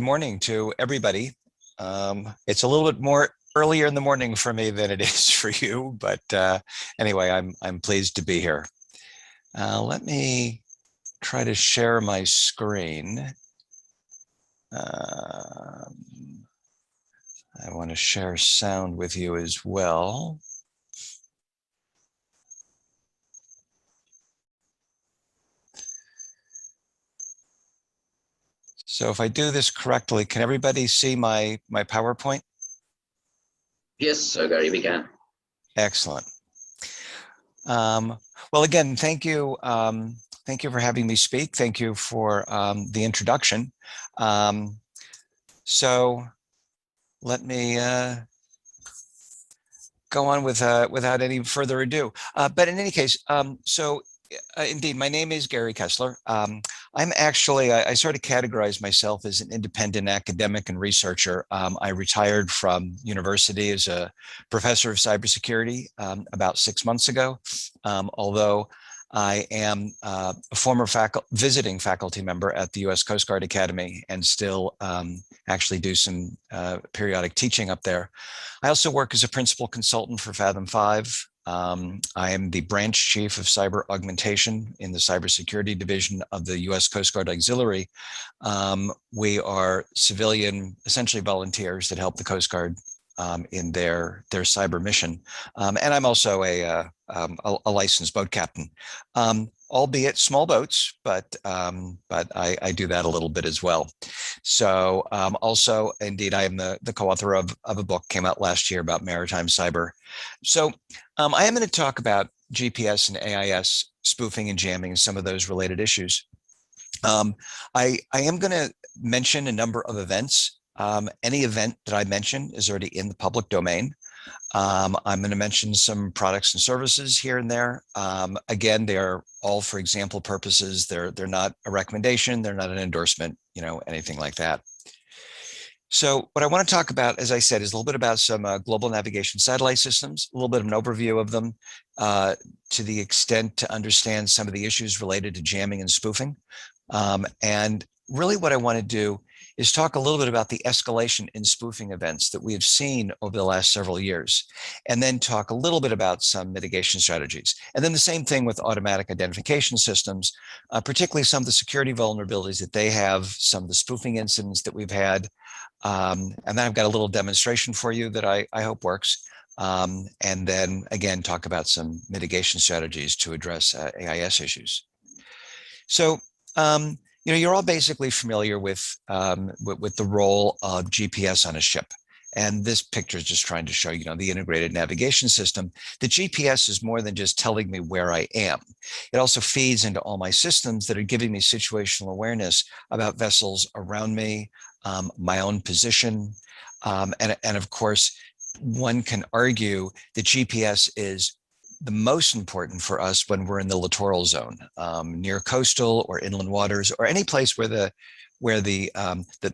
morning to everybody. It's a little bit more earlier in the morning for me than it is for you, but anyway, I'm pleased to be here. Let me try to share my screen. I want to share sound with you as well. So if I do this correctly, can everybody see my PowerPoint? Yes, so Gary, we can. Excellent. Well, again, thank you. Thank you for having me speak. Thank you for the introduction. So let me go on without any further ado. But in any case, indeed, my name is Gary Kessler. I'm actually, I sort of categorize myself as an independent academic and researcher. I retired from university as a professor of cybersecurity about 6 months ago, although I am a former visiting faculty member at the U.S. Coast Guard Academy and still actually do some periodic teaching up there. I also work as a principal consultant for Fathom 5. I am the branch chief of cyber augmentation in the cybersecurity division of the U.S. Coast Guard Auxiliary. We are civilian, essentially volunteers that help the Coast Guard in their cyber mission. And I'm also a licensed boat captain, albeit small boats, but I do that a little bit as well. So also, indeed, I am the co-author of a book came out last year about maritime cyber. So I am going to talk about GPS and AIS, spoofing and jamming, and some of those related issues. I am going to mention a number of events. Any event that I mention is already in the public domain. I'm going to mention some products and services here and there. Again, they're all for example purposes. They're not a recommendation. They're not an endorsement, anything like that. So what I want to talk about, as I said, is a little bit about some global navigation satellite systems, a little bit of an overview of them to the extent to understand some of the issues related to jamming and spoofing. And really what I want to do is talk a little bit about the escalation in spoofing events that we have seen over the last several years, and then talk a little bit about some mitigation strategies. And then the same thing with automatic identification systems, particularly some of the security vulnerabilities that they have, some of the spoofing incidents that we've had. And then I've got a little demonstration for you that I hope works. And then again, talk about some mitigation strategies to address AIS issues. So, you're all basically familiar with the role of GPS on a ship. And this picture is just trying to show, the integrated navigation system. The GPS is more than just telling me where I am. It also feeds into all my systems that are giving me situational awareness about vessels around me, my own position. And of course, one can argue that GPS is the most important for us when we're in the littoral zone, near coastal or inland waters, or any place where the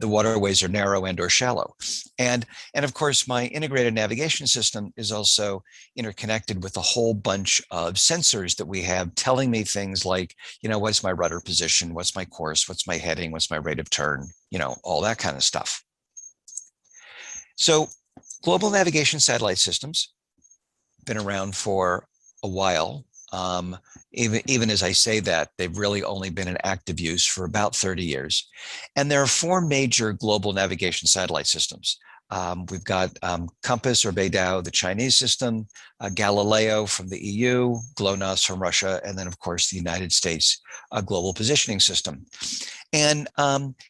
waterways are narrow and or shallow. And of course, my integrated navigation system is also interconnected with a whole bunch of sensors that we have telling me things like, what's my rudder position, what's my course, what's my heading, what's my rate of turn, all that kind of stuff. So global navigation satellite systems been around for a while. Even as I say that, they've really only been in active use for about 30 years. And there are 4 major global navigation satellite systems. We've got Compass or Beidou, the Chinese system, Galileo from the EU, GLONASS from Russia, and then of course the United States global positioning system. And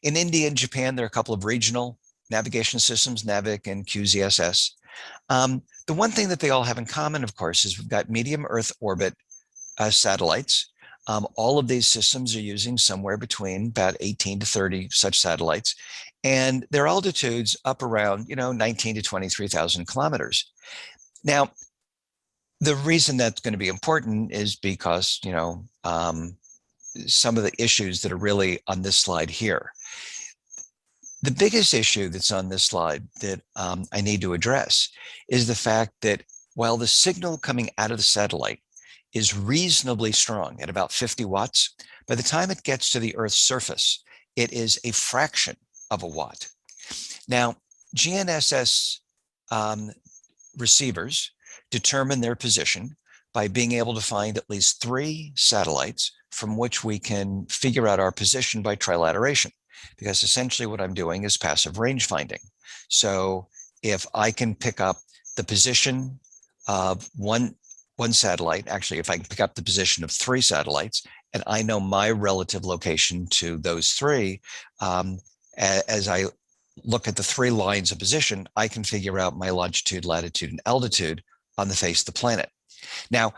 in India and Japan, there are a couple of regional navigation systems, NAVIC and QZSS. The one thing that they all have in common, of course, is we've got medium Earth orbit satellites. All of these systems are using somewhere between about 18 to 30 such satellites, and their altitudes up around 19 to 23,000 kilometers. Now, the reason that's going to be important is because some of the issues that are really on this slide here. The biggest issue that's on this slide that I need to address is the fact that while the signal coming out of the satellite is reasonably strong at about 50 watts, by the time it gets to the Earth's surface, it is a fraction of a watt. Now, GNSS receivers determine their position by being able to find at least 3 satellites from which we can figure out our position by trilateration, because essentially what I'm doing is passive range finding. So if I can pick up the position of one satellite, actually, if I can pick up the position of 3 satellites, and I know my relative location to those 3, as I look at the 3 lines of position, I can figure out my longitude, latitude, and altitude on the face of the planet. Now,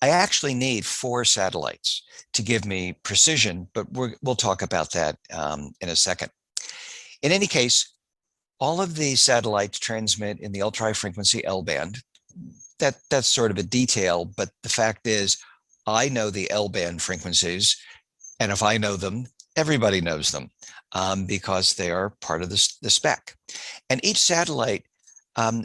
I actually need 4 satellites to give me precision, but we'll talk about that in a second. In any case, all of these satellites transmit in the ultra high frequency L band. That's sort of a detail, but the fact is, I know the L band frequencies, and if I know them, everybody knows them because they are part of the spec. And each satellite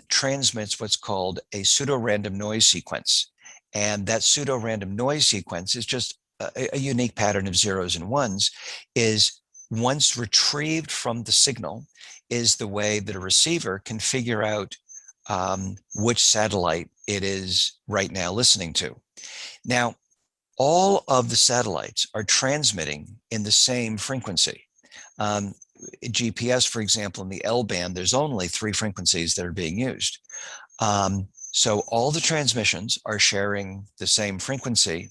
transmits what's called a pseudo-random noise sequence. And that pseudo-random noise sequence is just a unique pattern of zeros and ones, is once retrieved from the signal, is the way that a receiver can figure out which satellite it is right now listening to. Now, all of the satellites are transmitting in the same frequency. GPS, for example, in the L band, there's only 3 frequencies that are being used. So all the transmissions are sharing the same frequency,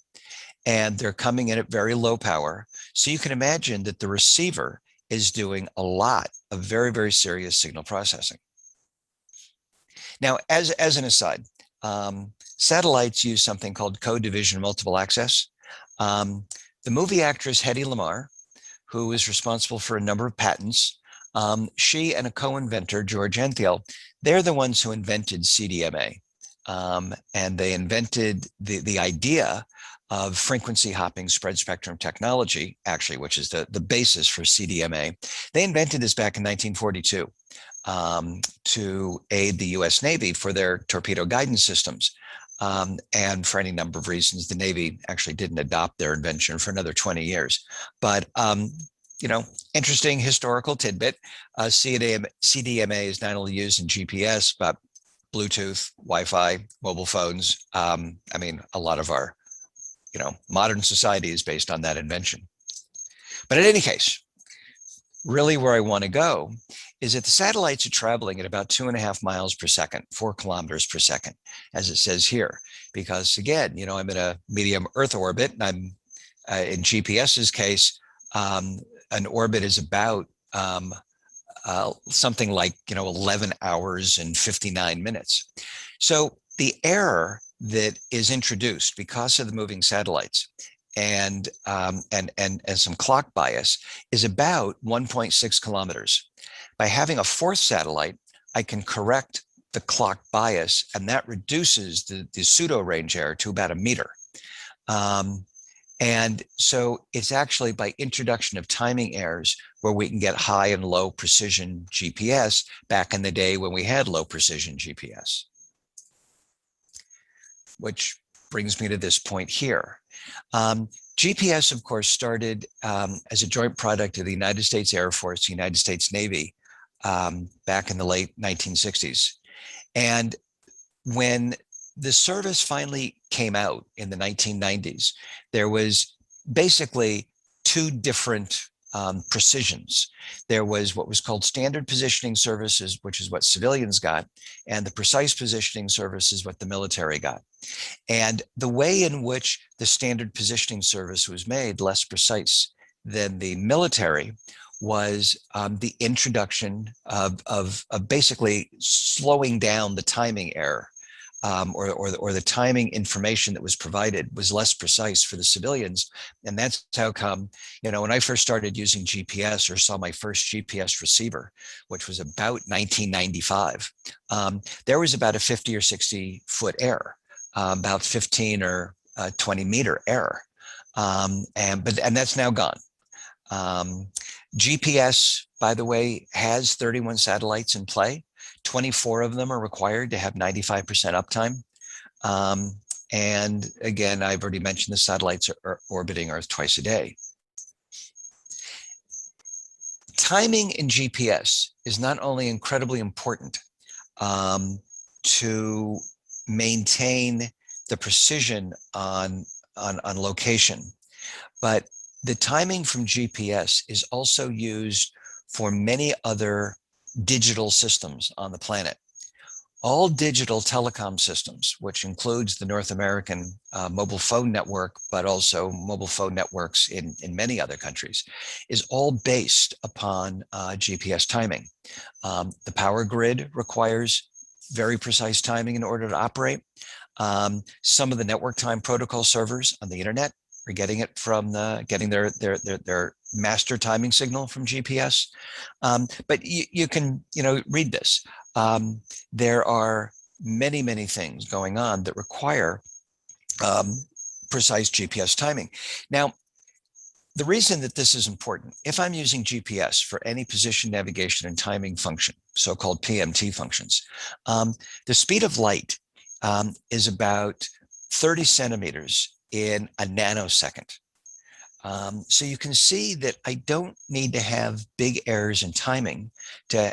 and they're coming in at very low power. So you can imagine that the receiver is doing a lot of very, very serious signal processing. Now, as an aside, satellites use something called code division multiple access. The movie actress Hedy Lamarr, who is responsible for a number of patents, she and a co-inventor, George Antheil, they're the ones who invented CDMA. And they invented the idea of frequency hopping spread spectrum technology, actually, which is the basis for CDMA. They invented this back in 1942 to aid the US Navy for their torpedo guidance systems. And for any number of reasons, the Navy actually didn't adopt their invention for another 20 years. But, interesting historical tidbit, CDMA is not only used in GPS, but Bluetooth, Wi-Fi, mobile phones. I mean, a lot of our, modern society is based on that invention. But in any case, really where I want to go is that the satellites are traveling at about 2.5 miles per second, 4 kilometers per second, as it says here. Because again, I'm in a medium Earth orbit, and I'm in GPS's case, an orbit is about something like 11 hours and 59 minutes. So the error that is introduced because of the moving satellites and some clock bias is about 1.6 kilometers. By having a 4th satellite, I can correct the clock bias, and that reduces the pseudo range error to about 1 meter. And so it's actually by introduction of timing errors where we can get high and low precision GPS back in the day when we had low precision GPS. Which brings me to this point here. GPS, of course, started as a joint product of the United States Air Force, the United States Navy, back in the late 1960s. And when the service finally came out in the 1990s, there was basically 2 different precisions. There was what was called standard positioning services, which is what civilians got, and the precise positioning service is what the military got. And the way in which the standard positioning service was made less precise than the military was the introduction of basically slowing down the timing error. Or the timing information that was provided was less precise for the civilians. And that's how come, when I first started using GPS or saw my first GPS receiver, which was about 1995, there was about a 50 or 60 foot error, about 15 or 20 meter error. And that's now gone. GPS, by the way, has 31 satellites in play. 24 of them are required to have 95% uptime. And again, I've already mentioned the satellites are orbiting Earth twice a day. timing in GPS is not only incredibly important to maintain the precision on location, but the timing from GPS is also used for many other digital systems on the planet. All digital telecom systems, which includes the North American mobile phone network, but also mobile phone networks in many other countries, is all based upon GPS timing. The power grid requires very precise timing in order to operate. Some of the network time protocol servers on the internet are getting it from getting their master timing signal from GPS. But you can read this. There are many things going on that require precise GPS timing. Now, the reason that this is important, if I'm using GPS for any position, navigation, and timing function, so-called PMT functions, the speed of light is about 30 centimeters in a nanosecond. So you can see that I don't need to have big errors in timing to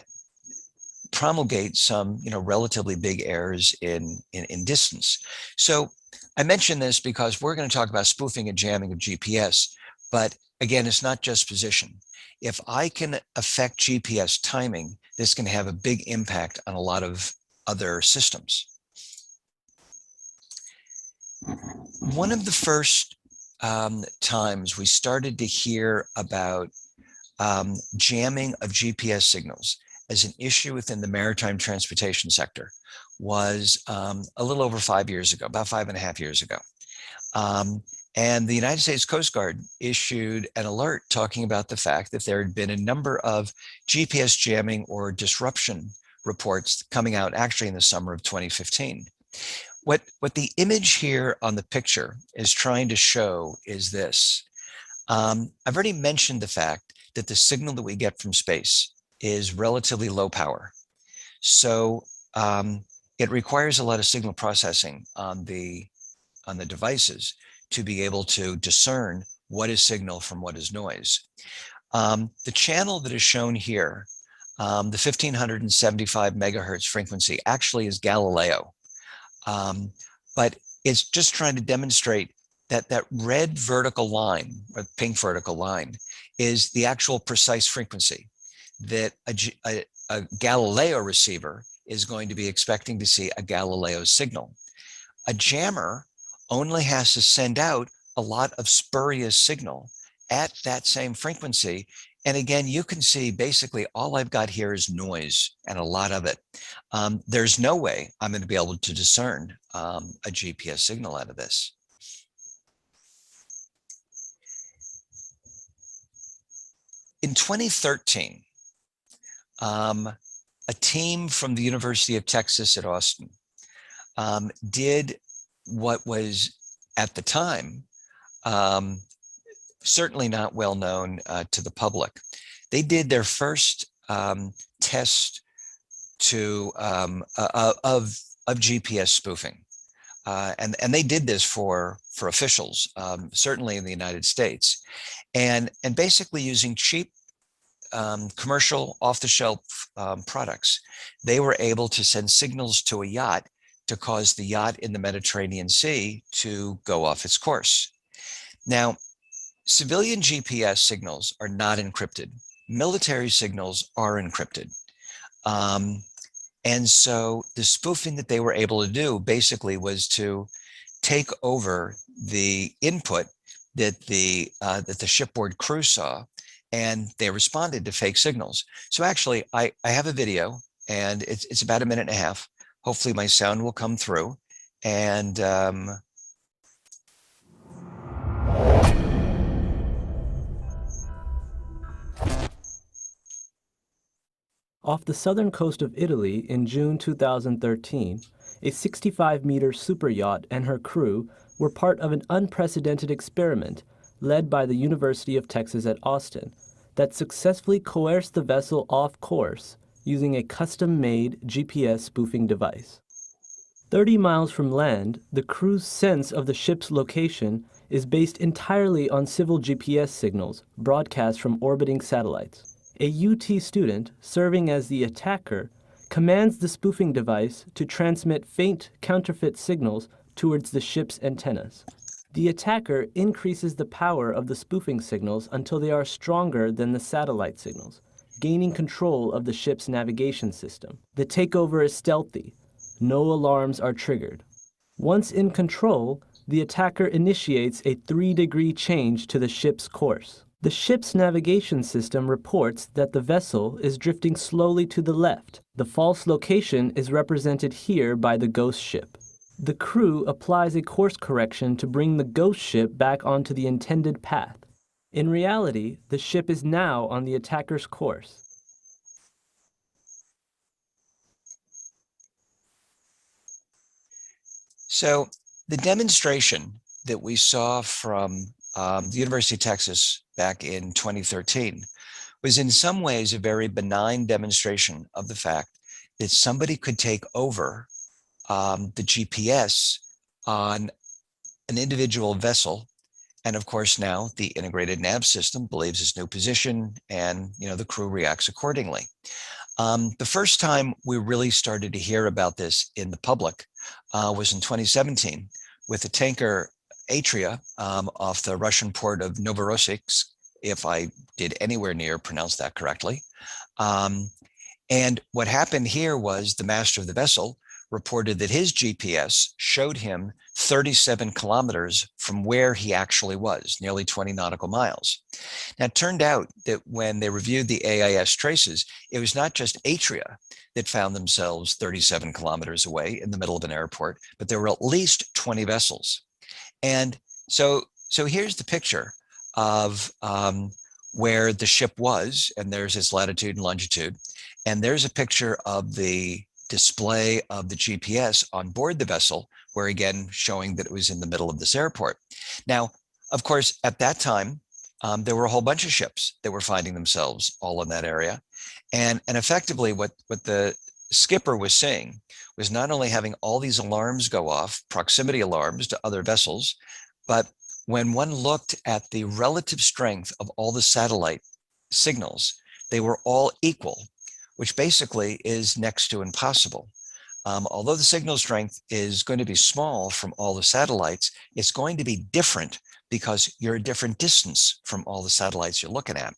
promulgate some relatively big errors in distance. So I mention this because we're going to talk about spoofing and jamming of GPS, but again, it's not just position. If I can affect GPS timing, this can have a big impact on a lot of other systems. One of the first times we started to hear about jamming of GPS signals as an issue within the maritime transportation sector was a little over 5 years ago, about 5.5 years ago. And the United States Coast Guard issued an alert talking about the fact that there had been a number of GPS jamming or disruption reports coming out actually in the summer of 2015. What the image here on the picture is trying to show is this. I've already mentioned the fact that the signal that we get from space is relatively low power. So it requires a lot of signal processing on the devices to be able to discern what is signal from what is noise. The channel that is shown here, the 1575 megahertz frequency, actually is Galileo. But it's just trying to demonstrate that that red vertical line or pink vertical line is the actual precise frequency that a Galileo receiver is going to be expecting to see a Galileo signal. A jammer only has to send out a lot of spurious signal at that same frequency. And again, you can see basically all I've got here is noise and a lot of it. There's no way I'm going to be able to discern a GPS signal out of this. In 2013, a team from the University of Texas at Austin did what was at the time certainly not well known to the public. They did their first test of GPS spoofing, and they did this for officials, certainly in the United States, and basically using cheap commercial off-the-shelf products, they were able to send signals to a yacht to cause the yacht in the Mediterranean Sea to go off its course. Now, civilian GPS signals are not encrypted. Military signals are encrypted. And so the spoofing that they were able to do basically was to take over the input that the shipboard crew saw, and they responded to fake signals. So actually, I have a video, and it's about 1.5 minutes. Hopefully my sound will come through. And off the southern coast of Italy in June 2013, a 65-meter super yacht and her crew were part of an unprecedented experiment led by the University of Texas at Austin that successfully coerced the vessel off course using a custom-made GPS spoofing device. 30 miles from land, the crew's sense of the ship's location is based entirely on civil GPS signals broadcast from orbiting satellites. A UT student, serving as the attacker, commands the spoofing device to transmit faint counterfeit signals towards the ship's antennas. The attacker increases the power of the spoofing signals until they are stronger than the satellite signals, gaining control of the ship's navigation system. The takeover is stealthy. No alarms are triggered. Once in control, the attacker initiates a 3-degree change to the ship's course. The ship's navigation system reports that the vessel is drifting slowly to the left. The false location is represented here by the ghost ship. The crew applies a course correction to bring the ghost ship back onto the intended path. In reality, the ship is now on the attacker's course. So the demonstration that we saw from the University of Texas back in 2013 was in some ways a very benign demonstration of the fact that somebody could take over the GPS on an individual vessel. And of course, now the integrated nav system believes its new position, and the crew reacts accordingly. The first time we really started to hear about this in the public was in 2017 with the tanker Atria off the Russian port of Novorossiysk, if I did anywhere near pronounce that correctly. And what happened here was the master of the vessel reported that his GPS showed him 37 kilometers from where he actually was, nearly 20 nautical miles. Now, it turned out that when they reviewed the AIS traces, it was not just Atria that found themselves 37 kilometers away in the middle of an airport, but there were at least 20 vessels. And so here's the picture of where the ship was, and there's its latitude and longitude. And there's a picture of the display of the GPS on board the vessel, where again, showing that it was in the middle of this airport. Now, of course, at that time, there were a whole bunch of ships that were finding themselves all in that area. And effectively what the skipper was saying was not only having all these alarms go off, proximity alarms to other vessels, but when one looked at the relative strength of all the satellite signals, they were all equal, which basically is next to impossible. Although the signal strength is going to be small from all the satellites, it's going to be different because you're a different distance from all the satellites you're looking at.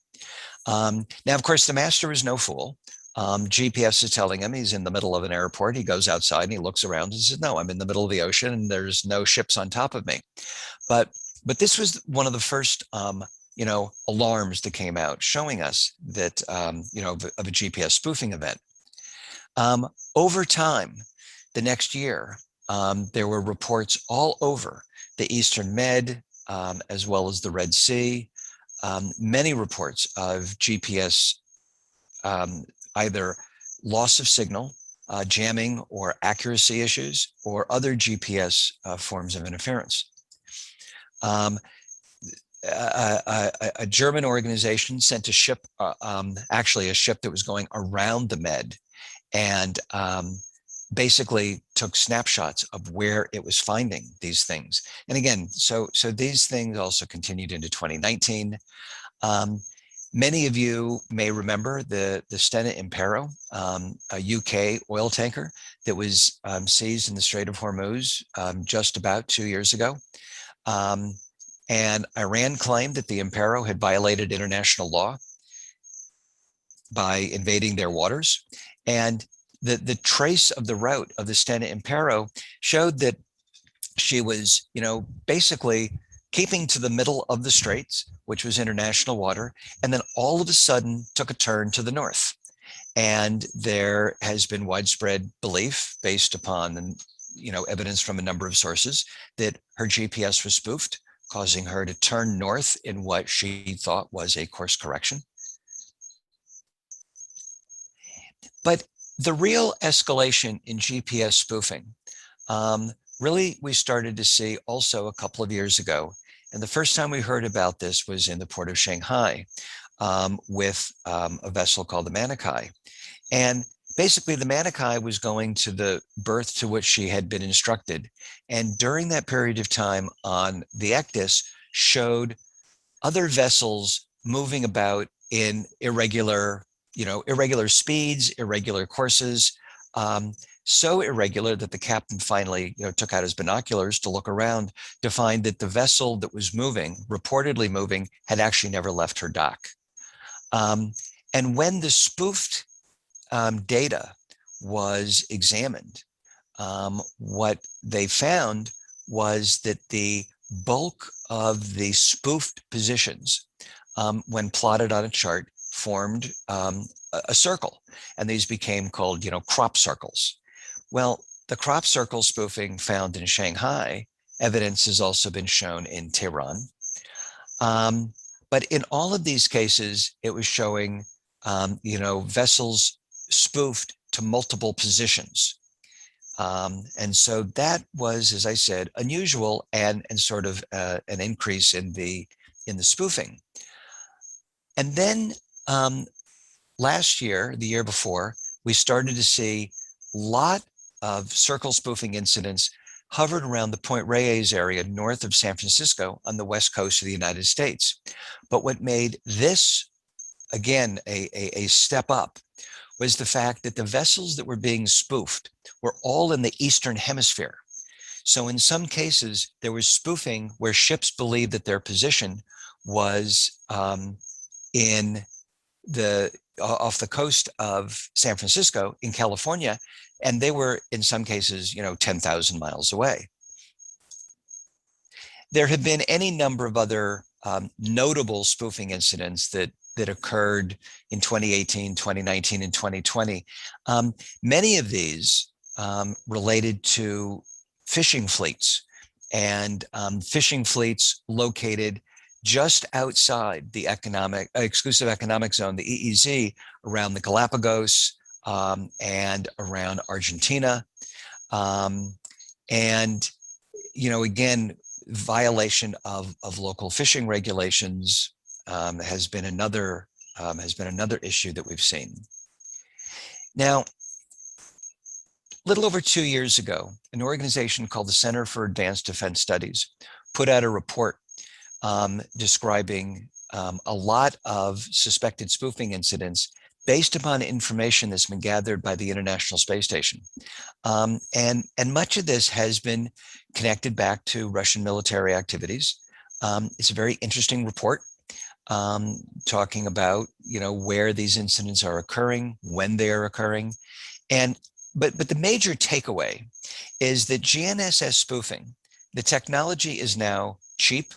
Now, of course, the master is no fool. GPS is telling him he's in the middle of an airport. He goes outside and he looks around and says, no, I'm in the middle of the ocean and there's no ships on top of me. But this was one of the first alarms that came out showing us that, of a GPS spoofing event. Over time, the next year, there were reports all over the Eastern Med, as well as the Red Sea, many reports of GPS, either loss of signal, jamming or accuracy issues, or other GPS forms of interference. A German organization sent a ship, actually a ship that was going around the Med, and basically took snapshots of where it was finding these things. And again, so these things also continued into 2019. Many of you may remember the Stena Impero, a UK oil tanker that was seized in the Strait of Hormuz just about 2 years ago. And Iran claimed that the Impero had violated international law by invading their waters. And the trace of the route of the Stena Impero showed that she was, basically keeping to the middle of the straits, which was international water, and then all of a sudden took a turn to the north. And there has been widespread belief based upon, evidence from a number of sources that her GPS was spoofed, causing her to turn north in what she thought was a course correction. But the real escalation in GPS spoofing, really we started to see also a couple of years ago. And the first time we heard about this was in the port of Shanghai with a vessel called the Manikai. And basically the Manikai was going to the berth to which she had been instructed. And during that period of time on the Gnss showed other vessels moving about in irregular, irregular speeds, irregular courses, so irregular that the captain finally, took out his binoculars to look around to find that the vessel that was moving, reportedly moving, had actually never left her dock. And when the spoofed data was examined, what they found was that the bulk of the spoofed positions, when plotted on a chart, formed a circle, and these became called, crop circles. Well, the crop circle spoofing found in Shanghai, evidence has also been shown in Tehran. But in all of these cases, it was showing, vessels spoofed to multiple positions. And so that was, as I said, unusual and sort of an increase in the spoofing. And then last year, the year before, we started to see a lot of circle spoofing incidents hovered around the Point Reyes area north of San Francisco on the west coast of the United States. But what made this, again, a step up was the fact that the vessels that were being spoofed were all in the Eastern Hemisphere. So in some cases, there was spoofing where ships believed that their position was in off the coast of San Francisco in California, and they were in some cases, 10,000 miles away. There have been any number of other notable spoofing incidents that occurred in 2018, 2019, and 2020. Many of these related to fishing fleets, and fishing fleets located just outside the exclusive economic zone, the EEZ, around the Galapagos and around Argentina. And, again, violation of local fishing regulations has been another issue that we've seen. Now, a little over 2 years ago, an organization called the Center for Advanced Defense Studies put out a report describing a lot of suspected spoofing incidents based upon information that's been gathered by the International Space Station. And much of this has been connected back to Russian military activities. It's a very interesting report talking about, where these incidents are occurring, when they are occurring. But the major takeaway is that GNSS spoofing, the technology is now cheap,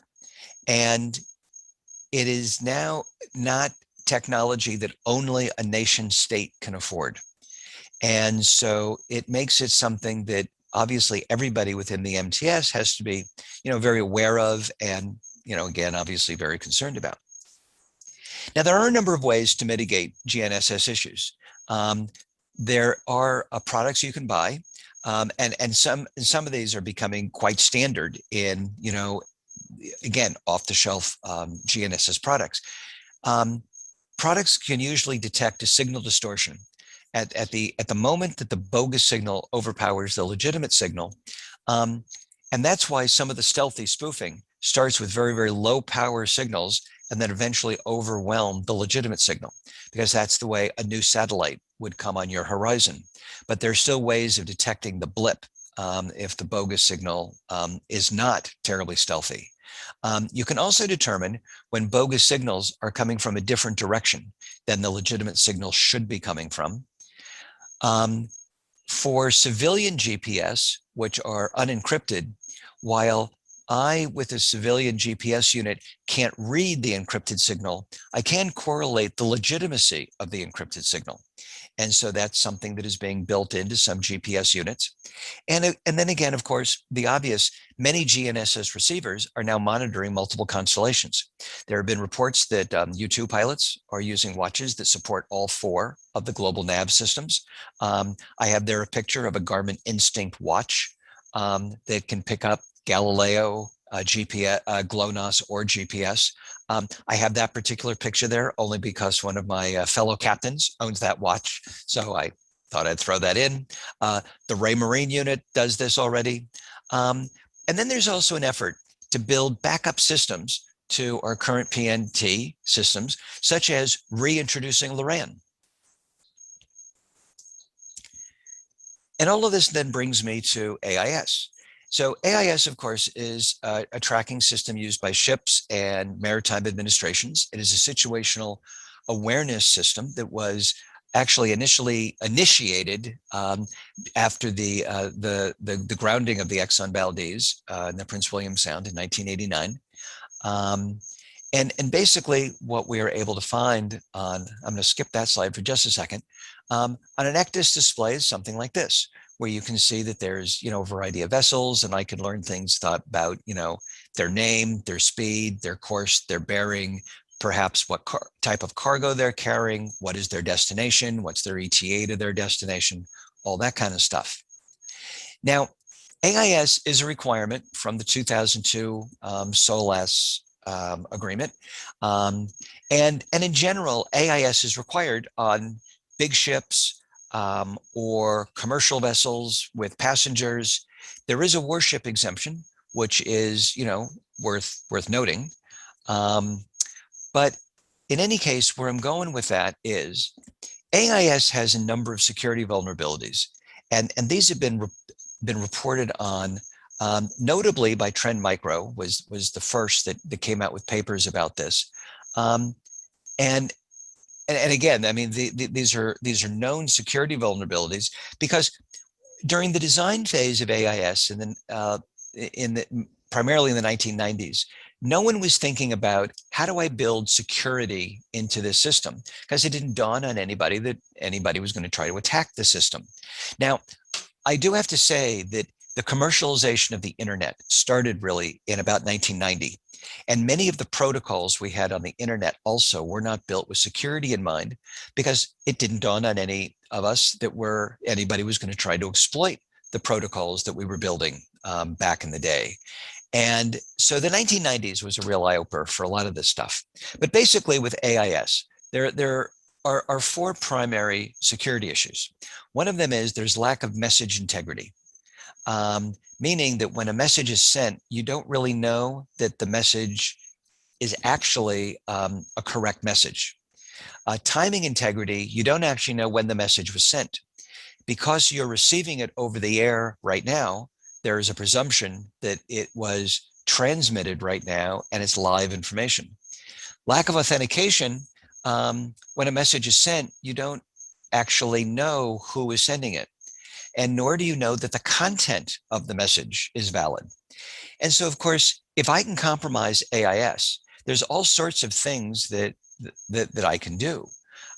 and it is now not technology that only a nation state can afford. And so it makes it something that obviously everybody within the MTS has to be, very aware of and, again, obviously very concerned about. Now, there are a number of ways to mitigate GNSS issues. There are products you can buy, and some of these are becoming quite standard in, again, off-the-shelf GNSS products. Products can usually detect a signal distortion at the moment that the bogus signal overpowers the legitimate signal. And that's why some of the stealthy spoofing starts with very, very low power signals and then eventually overwhelm the legitimate signal, because that's the way a new satellite would come on your horizon. But there's still ways of detecting the blip if the bogus signal is not terribly stealthy. You can also determine when bogus signals are coming from a different direction than the legitimate signal should be coming from. For civilian GPS, which are unencrypted, while I, with a civilian GPS unit, can't read the encrypted signal, I can correlate the legitimacy of the encrypted signal. And so that's something that is being built into some GPS units. And then again, of course, the obvious, many GNSS receivers are now monitoring multiple constellations. There have been reports that U-2 pilots are using watches that support all 4 of the global nav systems. I have there a picture of a Garmin Instinct watch that can pick up Galileo, GPS, GLONASS, or GPS. I have that particular picture there only because one of my fellow captains owns that watch, so I thought I'd throw that in. The Ray Marine unit does this already. And then there's also an effort to build backup systems to our current PNT systems, such as reintroducing Loran. And all of this then brings me to AIS. So AIS, of course, is a tracking system used by ships and maritime administrations. It is a situational awareness system that was actually initially initiated after the grounding of the Exxon Valdez in the Prince William Sound in 1989. And basically what we are able to find on, I'm going to skip that slide for just a second, on an ECDIS display is something like this, where you can see that there's, a variety of vessels, and I can learn things about, their name, their speed, their course, their bearing, perhaps what type of cargo they're carrying, what is their destination, what's their ETA to their destination, all that kind of stuff. Now, AIS is a requirement from the 2002 SOLAS agreement. And in general, AIS is required on big ships or commercial vessels with passengers. There is a warship exemption, which is, worth noting. But in any case, where I'm going with that is AIS has a number of security vulnerabilities, and these have been reported on, notably by Trend Micro was the first that came out with papers about this. And again, I mean, these are known security vulnerabilities, because during the design phase of AIS and then primarily in the 1990s, no one was thinking about how do I build security into this system, because it didn't dawn on anybody that anybody was going to try to attack the system. Now, I do have to say that the commercialization of the internet started really in about 1990. And many of the protocols we had on the internet also were not built with security in mind, because it didn't dawn on any of us that anybody was going to try to exploit the protocols that we were building back in the day. And so the 1990s was a real eye-opener for a lot of this stuff. But basically with AIS, there are four primary security issues. One of them is there's lack of message integrity, meaning that when a message is sent, you don't really know that the message is actually a correct message. Timing integrity, you don't actually know when the message was sent. Because you're receiving it over the air right now, there is a presumption that it was transmitted right now and it's live information. Lack of authentication, when a message is sent, you don't actually know who is sending it, and nor do you know that the content of the message is valid. And so, of course, if I can compromise AIS, there's all sorts of things that I can do.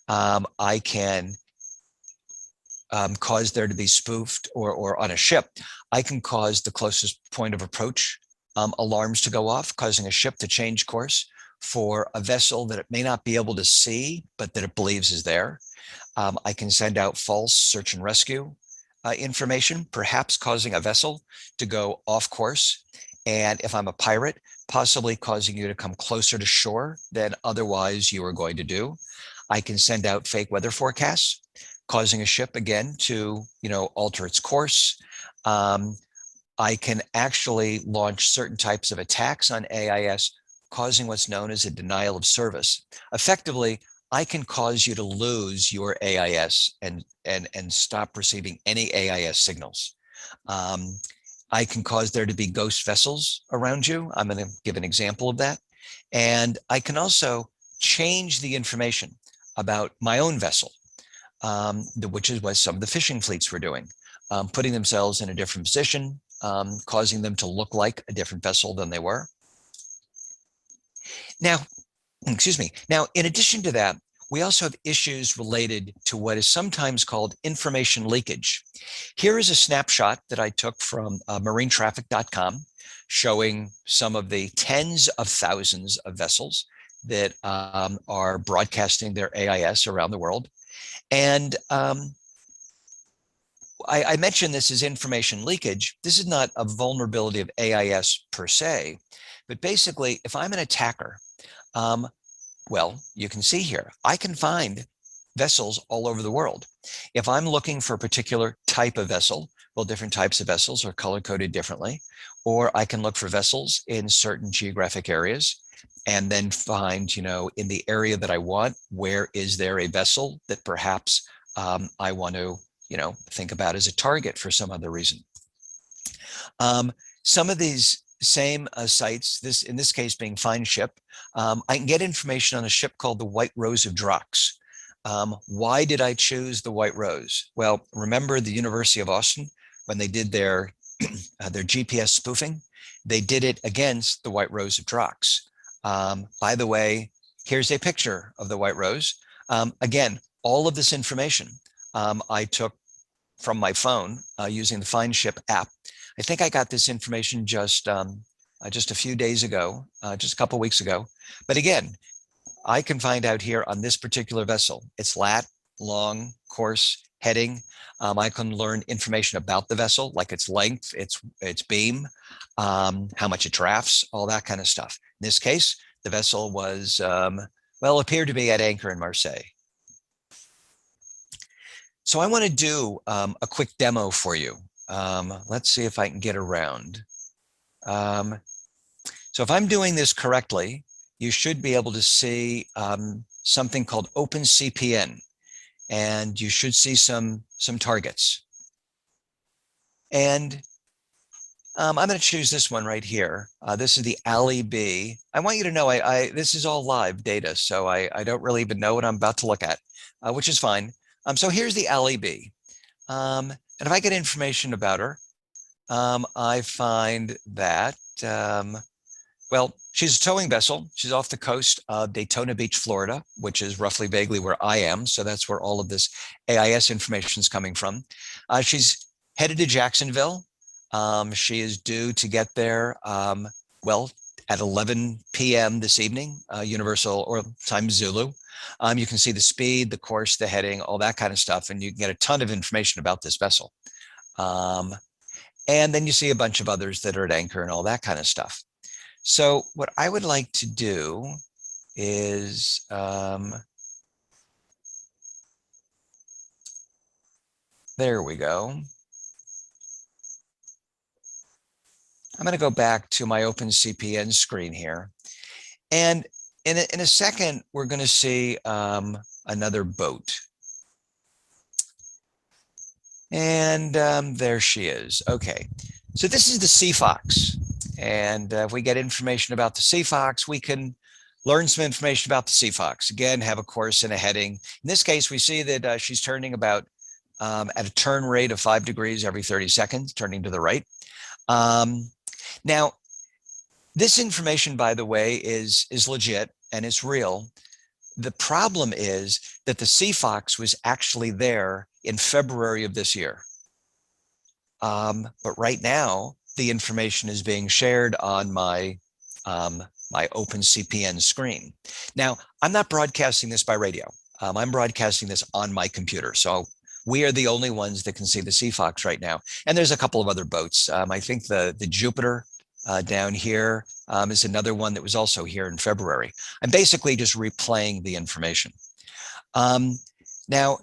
I can cause there to be spoofed, or on a ship, I can cause the closest point of approach alarms to go off, causing a ship to change course for a vessel that it may not be able to see, but that it believes is there. I can send out false search and rescue information, perhaps causing a vessel to go off course. And if I'm a pirate, possibly causing you to come closer to shore than otherwise you are going to do. I can send out fake weather forecasts, causing a ship again to, alter its course. I can actually launch certain types of attacks on AIS, causing what's known as a denial of service. Effectively, I can cause you to lose your AIS and stop receiving any AIS signals. I can cause there to be ghost vessels around you. I'm going to give an example of that. And I can also change the information about my own vessel, which is what some of the fishing fleets were doing, putting themselves in a different position, causing them to look like a different vessel than they were. Now, Now, in addition to that, we also have issues related to what is sometimes called information leakage. Here is a snapshot that I took from marinetraffic.com, showing some of the tens of thousands of vessels that are broadcasting their AIS around the world. And I mentioned this as information leakage. This is not a vulnerability of AIS per se, but basically, if I'm an attacker, well, you can see here, I can find vessels all over the world. If I'm looking for a particular type of vessel, well, different types of vessels are color-coded differently, or I can look for vessels in certain geographic areas. and then find, in the area that I want, where is there a vessel that perhaps I want to, think about as a target for some other reason. Some of these same sites, in this case being Find Ship, I can get information on a ship called the White Rose of Drax. Why did I choose the White Rose? Well, remember the University of Austin, when they did their GPS spoofing, they did it against the White Rose of Drax. By the way, here's a picture of the White Rose. Again, all of this information I took from my phone using the Find Ship app. I think I got this information just a few days ago, just a couple weeks ago. But again, I can find out here on this particular vessel, its lat, long, course, heading. I can learn information about the vessel, like its length, its beam, how much it drafts, all that kind of stuff. In this case, the vessel was, appeared to be at anchor in Marseille. So I want to do a quick demo for you. Let's see if I can get around. So if I'm doing this correctly, you should be able to see something called OpenCPN, and you should see some targets. And I'm going to choose this one right here. This is the Alley B. I want you to know this is all live data, so I don't really even know what I'm about to look at, which is fine. So here's the Alley B. And if I get information about her, I find that, she's a towing vessel. She's off the coast of Daytona Beach, Florida, which is roughly vaguely where I am. So that's where all of this AIS information is coming from. She's headed to Jacksonville. She is due to get there, at 11 p.m. this evening, Universal or time Zulu. You can see the speed, the course, the heading, all that kind of stuff, and you can get a ton of information about this vessel. And then you see a bunch of others that are at anchor and all that kind of stuff. So what I would like to do is, there we go. I'm going to go back to my OpenCPN screen here. And in a second, we're going to see another boat. And there she is. Okay, so this is the Sea Fox. And if we get information about the Sea Fox, we can learn some information about the Sea Fox. Again, have a course and a heading. In this case, we see that she's turning about at a turn rate of 5 degrees every 30 seconds, turning to the right. Now, this information, by the way, is legit and it's real. The problem is that the Sea Fox was actually there in February of this year. But right now, the information is being shared on my my OpenCPN screen. Now, I'm not broadcasting this by radio. I'm broadcasting this on my computer. So we are the only ones that can see the Sea Fox right now. And there's a couple of other boats. I think the Jupiter down here is another one that was also here in February. I'm basically just replaying the information. Now,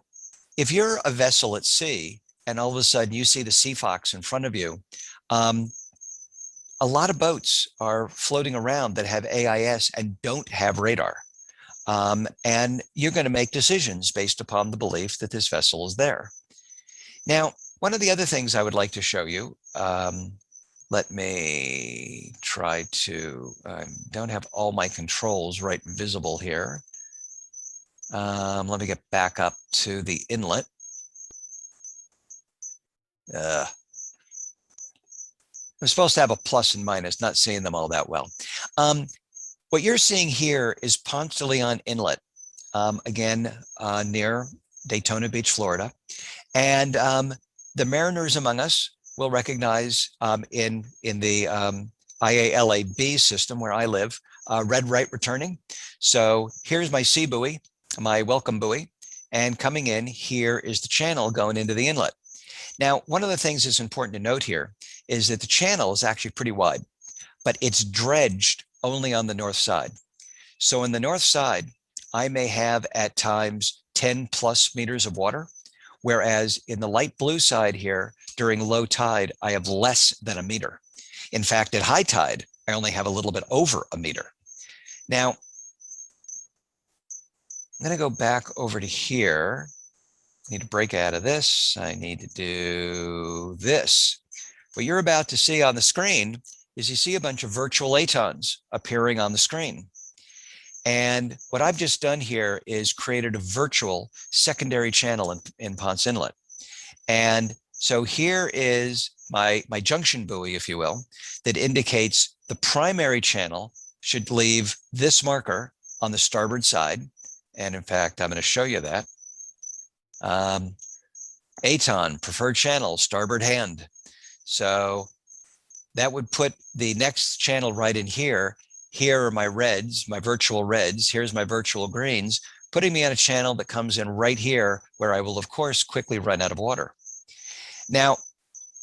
if you're a vessel at sea and all of a sudden you see the Sea Fox in front of you, a lot of boats are floating around that have AIS and don't have radar. And you're going to make decisions based upon the belief that this vessel is there. Now, one of the other things I would like to show you, let me try to, don't have all my controls right visible here. Let me get back up to the inlet. I'm supposed to have a plus and minus, not seeing them all that well. What you're seeing here is Ponce de Leon Inlet, again, near Daytona Beach, Florida. And the mariners among us will recognize in the IALAB system where I live, red right returning. So here's my sea buoy, my welcome buoy, and coming in here is the channel going into the inlet. Now, one of the things that's important to note here is that the channel is actually pretty wide, but it's dredged only on the north side. So on the north side, I may have at times 10 plus meters of water, whereas in the light blue side here, during low tide, I have less than a meter. In fact, at high tide, I only have a little bit over a meter. Now, I'm going to go back over to here. I need to break out of this. I need to do this. What you're about to see on the screen is you see a bunch of virtual ATONs appearing on the screen. And what I've just done here is created a virtual secondary channel in Ponce Inlet. And so here is my junction buoy, if you will, that indicates the primary channel should leave this marker on the starboard side. And in fact, I'm going to show you that. ATON, preferred channel, starboard hand. So that would put the next channel right in here. Here are my reds, my virtual reds. Here's my virtual greens, putting me on a channel that comes in right here, where I will, of course, quickly run out of water. Now,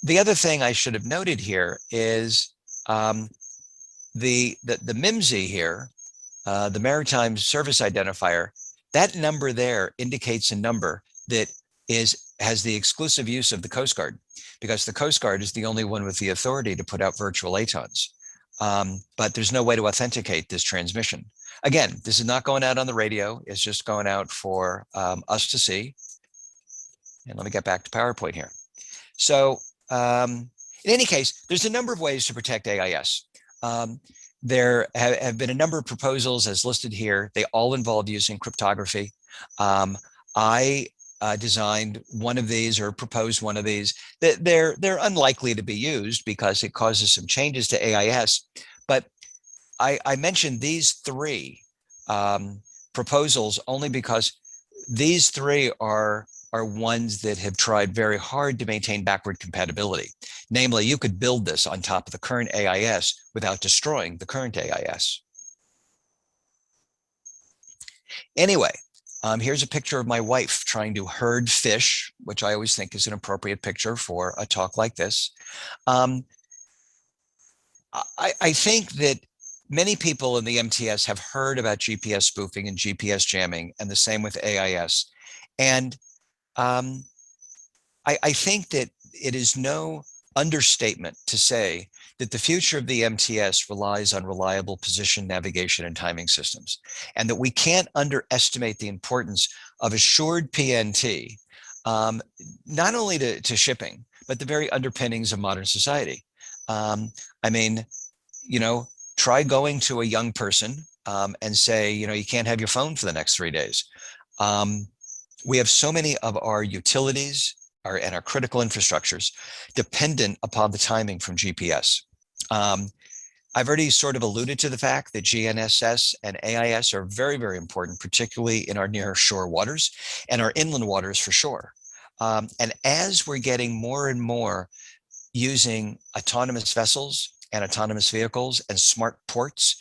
the other thing I should have noted here is the MIMSI here, the Maritime Service Identifier. That number there indicates a number that has the exclusive use of the Coast Guard, because the Coast Guard is the only one with the authority to put out virtual ATONs. But there's no way to authenticate this transmission. Again, this is not going out on the radio. It's just going out for us to see. And let me get back to PowerPoint here. So in any case, there's a number of ways to protect AIS. There have been a number of proposals as listed here. They all involve using cryptography. I designed one of these, or proposed one of these. They're unlikely to be used because it causes some changes to AIS. But I mentioned these three proposals only because these three are ones that have tried very hard to maintain backward compatibility. Namely, you could build this on top of the current AIS without destroying the current AIS. Anyway, here's a picture of my wife trying to herd fish, which I always think is an appropriate picture for a talk like this. I think that many people in the MTS have heard about GPS spoofing and GPS jamming, and the same with AIS. And I think that it is no understatement to say that the future of the MTS relies on reliable position, navigation, and timing systems, and that we can't underestimate the importance of assured PNT, not only to shipping, but the very underpinnings of modern society. I mean, you know, try going to a young person and say, you know, you can't have your phone for the next 3 days. We have so many of our utilities and our critical infrastructures dependent upon the timing from GPS. I've already sort of alluded to the fact that GNSS and AIS are very, very important, particularly in our near shore waters and our inland waters for sure. And as we're getting more and more using autonomous vessels and autonomous vehicles and smart ports,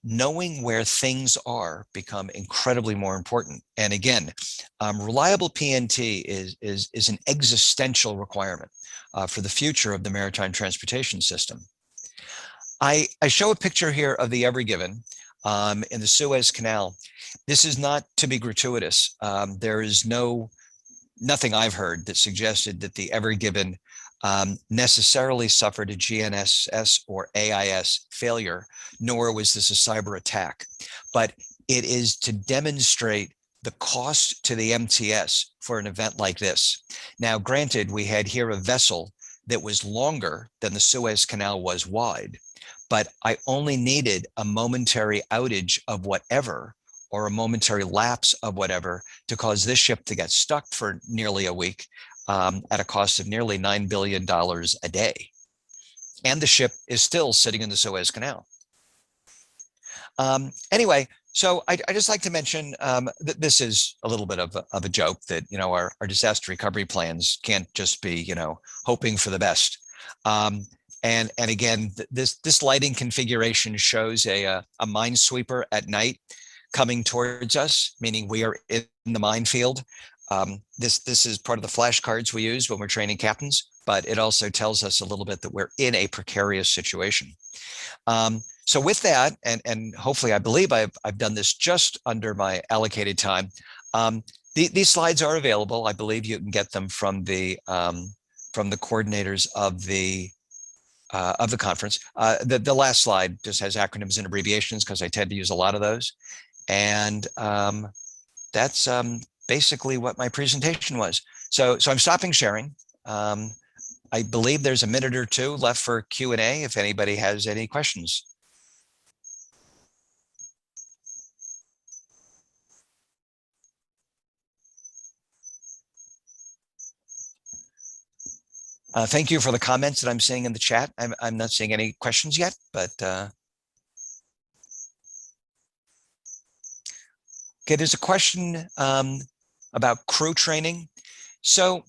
knowing where things are become incredibly more important. And again, reliable PNT is an existential requirement for the future of the maritime transportation system. I show a picture here of the Ever Given in the Suez Canal. This is not to be gratuitous. There is nothing I've heard that suggested that the Ever Given necessarily suffered a GNSS or AIS failure, nor was this a cyber attack. But it is to demonstrate the cost to the MTS for an event like this. Now, granted, we had here a vessel that was longer than the Suez Canal was wide, but I only needed a momentary outage of whatever, or a momentary lapse of whatever, to cause this ship to get stuck for nearly a week at a cost of nearly $9 billion a day. And the ship is still sitting in the Suez Canal. Anyway, so I just like to mention that this is a little bit of a joke, that, you know, our disaster recovery plans can't just be, you know, hoping for the best. And again, this lighting configuration shows a minesweeper at night coming towards us, meaning we are in the minefield. This is part of the flashcards we use when we're training captains, but it also tells us a little bit that we're in a precarious situation. So with that, and hopefully I believe I've done this just under my allocated time. These slides are available. I believe you can get them from the coordinators of the of the conference. The last slide just has acronyms and abbreviations because I tend to use a lot of those. And that's basically what my presentation was. So I'm stopping sharing. I believe there's a minute or two left for Q&A if anybody has any questions. Thank you for the comments that I'm seeing in the chat. I'm not seeing any questions yet, but okay, there's a question about crew training. So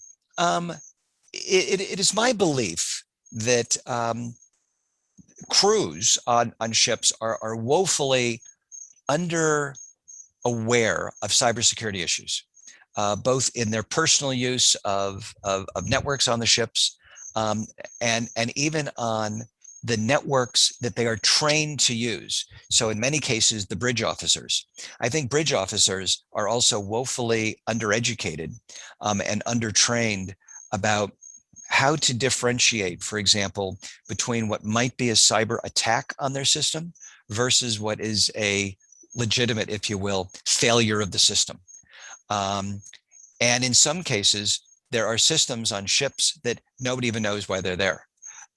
it is my belief that crews on ships are woefully under aware of cybersecurity issues, both in their personal use of networks on the ships and even on the networks that they are trained to use. So in many cases, the bridge officers. I think bridge officers are also woefully undereducated and undertrained about how to differentiate, for example, between what might be a cyber attack on their system versus what is a legitimate, if you will, failure of the system. And in some cases, there are systems on ships that nobody even knows why they're there.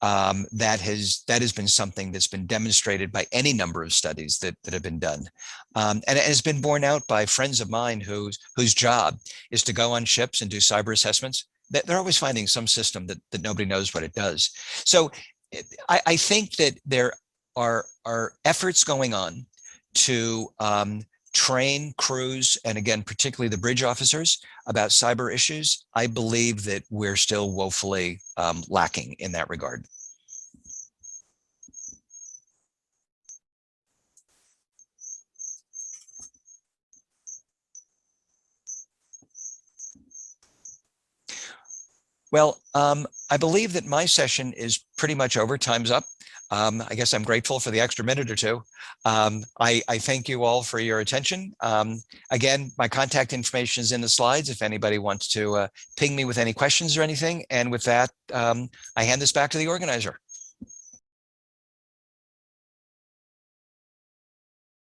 That has been something that's been demonstrated by any number of studies that have been done. And it has been borne out by friends of mine whose job is to go on ships and do cyber assessments. They're always finding some system that nobody knows what it does. So I think that there are efforts going on to train crews, and again, particularly the bridge officers, about cyber issues. I believe that we're still woefully lacking in that regard. Well, I believe that my session is pretty much over. Time's up. I guess I'm grateful for the extra minute or two. I thank you all for your attention. Again, my contact information is in the slides if anybody wants to ping me with any questions or anything. And with that, I hand this back to the organizer.